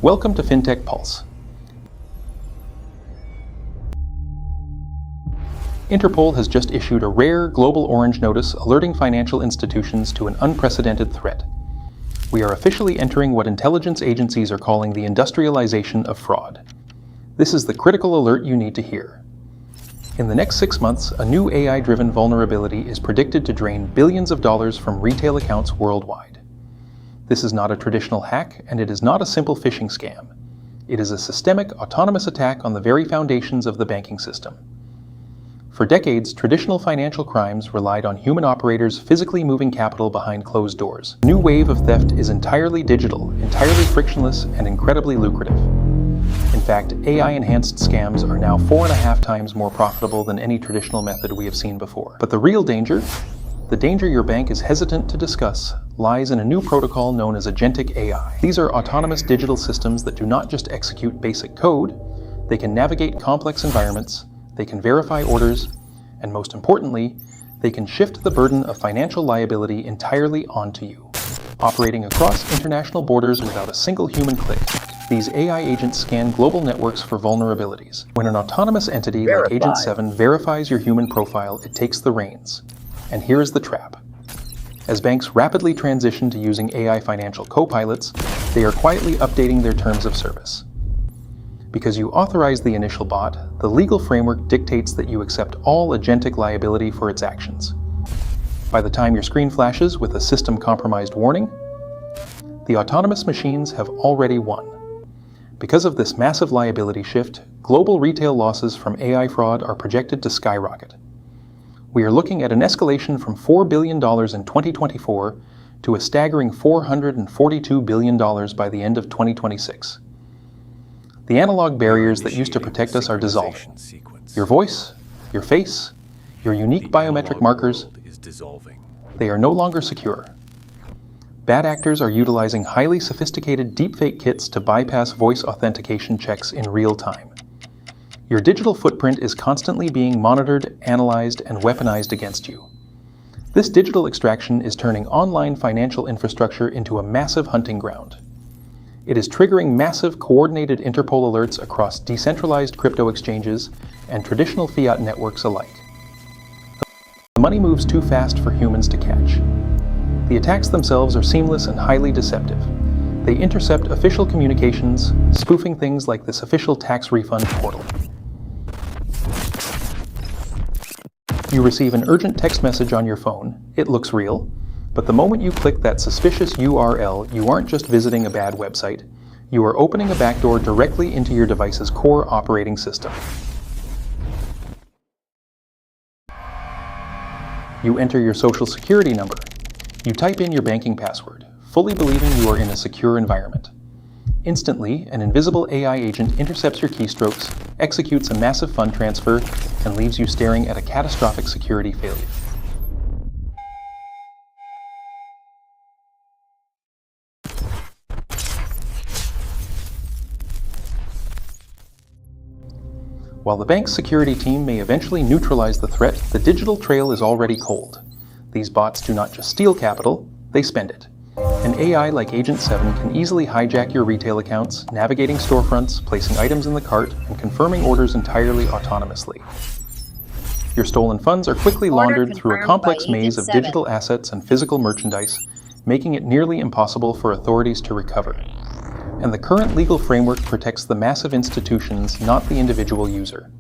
Welcome to FinTech Pulse. Interpol has just issued a rare global orange notice alerting financial institutions to an unprecedented threat. We are officially entering what intelligence agencies are calling the industrialization of fraud. This is the critical alert you need to hear. In the next 6 months, a new AI-driven vulnerability is predicted to drain billions of dollars from retail accounts worldwide. This is not a traditional hack, and it is not a simple phishing scam. It is a systemic, autonomous attack on the very foundations of the banking system. For decades, traditional financial crimes relied on human operators physically moving capital behind closed doors. The new wave of theft is entirely digital, entirely frictionless, and incredibly lucrative. In fact, AI-enhanced scams are now 4.5 times more profitable than any traditional method we have seen before. But the real danger, the danger your bank is hesitant to discuss, lies in a new protocol known as Agentic AI. These are autonomous digital systems that do not just execute basic code, they can navigate complex environments, they can verify orders, and most importantly, they can shift the burden of financial liability entirely onto you. Operating across international borders without a single human click, these AI agents scan global networks for vulnerabilities. When an autonomous entity like Agent 7 verifies your human profile, it takes the reins. And here is the trap. As banks rapidly transition to using AI financial co-pilots, they are quietly updating their terms of service. Because you authorize the initial bot, the legal framework dictates that you accept all agentic liability for its actions. By the time your screen flashes with a system-compromised warning, the autonomous machines have already won. Because of this massive liability shift, global retail losses from AI fraud are projected to skyrocket. We are looking at an escalation from $4 billion in 2024 to a staggering $442 billion by the end of 2026. The analog barriers that used to protect us are dissolving. Your voice, your face, your unique biometric markers, they are no longer secure. Bad actors are utilizing highly sophisticated deepfake kits to bypass voice authentication checks in real time. Your digital footprint is constantly being monitored, analyzed, and weaponized against you. This digital extraction is turning online financial infrastructure into a massive hunting ground. It is triggering massive coordinated Interpol alerts across decentralized crypto exchanges and traditional fiat networks alike. The money moves too fast for humans to catch. The attacks themselves are seamless and highly deceptive. They intercept official communications, spoofing things like this official tax refund portal. You receive an urgent text message on your phone. It looks real, but the moment you click that suspicious URL, you aren't just visiting a bad website. You are opening a backdoor directly into your device's core operating system. You enter your social security number. You type in your banking password, fully believing you are in a secure environment. Instantly, an invisible AI agent intercepts your keystrokes, executes a massive fund transfer, and leaves you staring at a catastrophic security failure. While the bank's security team may eventually neutralize the threat, the digital trail is already cold. These bots do not just steal capital, they spend it. An AI like Agent 7 can easily hijack your retail accounts, navigating storefronts, placing items in the cart, and confirming orders entirely autonomously. Your stolen funds are quickly laundered through a complex maze of digital assets and physical merchandise, making it nearly impossible for authorities to recover. And the current legal framework protects the massive institutions, not the individual user.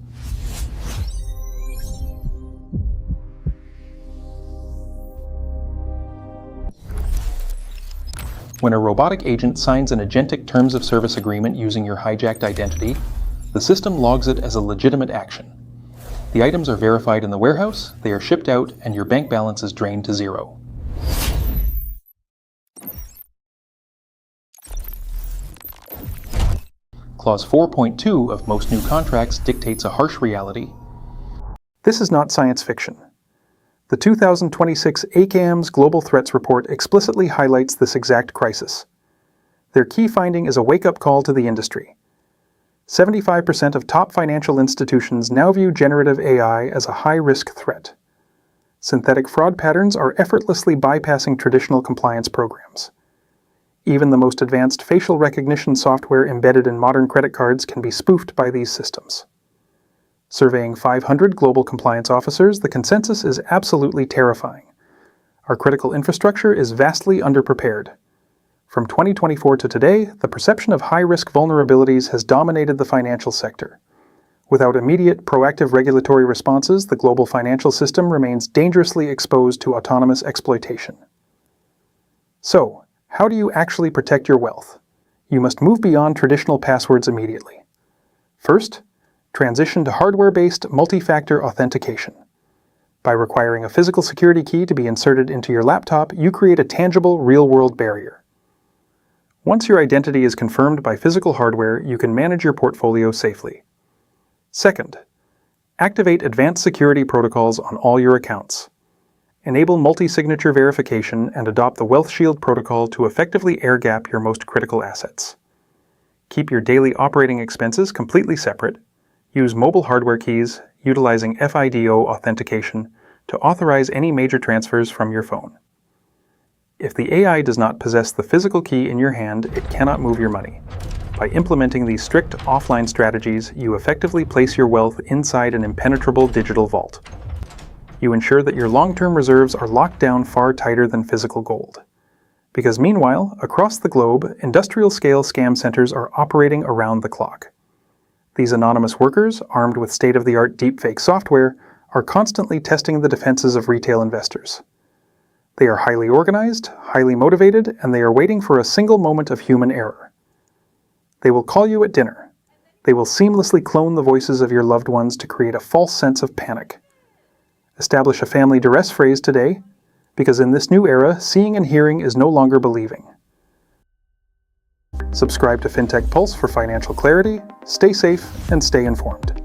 When a robotic agent signs an agentic terms of service agreement using your hijacked identity, the system logs it as a legitimate action. The items are verified in the warehouse, they are shipped out, and your bank balance is drained to zero. Clause 4.2 of most new contracts dictates a harsh reality. This is not science fiction. The 2026 ACAMS Global Threats Report explicitly highlights this exact crisis. Their key finding is a wake-up call to the industry. 75% of top financial institutions now view generative AI as a high-risk threat. Synthetic fraud patterns are effortlessly bypassing traditional compliance programs. Even the most advanced facial recognition software embedded in modern credit cards can be spoofed by these systems. Surveying 500 global compliance officers, the consensus is absolutely terrifying. Our critical infrastructure is vastly underprepared. From 2024 to today, the perception of high-risk vulnerabilities has dominated the financial sector. Without immediate, proactive regulatory responses, the global financial system remains dangerously exposed to autonomous exploitation. So, how do you actually protect your wealth? You must move beyond traditional passwords immediately. First, transition to hardware-based multi-factor authentication. By requiring a physical security key to be inserted into your laptop, you create a tangible, real-world barrier. Once your identity is confirmed by physical hardware, you can manage your portfolio safely. Second, activate advanced security protocols on all your accounts. Enable multi-signature verification and adopt the Wealth Shield protocol to effectively air-gap your most critical assets. Keep your daily operating expenses completely separate. Use mobile hardware keys, utilizing FIDO authentication, to authorize any major transfers from your phone. If the AI does not possess the physical key in your hand, it cannot move your money. By implementing these strict offline strategies, you effectively place your wealth inside an impenetrable digital vault. You ensure that your long-term reserves are locked down far tighter than physical gold. Because meanwhile, across the globe, industrial-scale scam centers are operating around the clock. These anonymous workers, armed with state-of-the-art deepfake software, are constantly testing the defenses of retail investors. They are highly organized, highly motivated, and they are waiting for a single moment of human error. They will call you at dinner. They will seamlessly clone the voices of your loved ones to create a false sense of panic. Establish a family duress phrase today, because in this new era, seeing and hearing is no longer believing. Subscribe to FinTech Pulse for financial clarity, stay safe, and stay informed.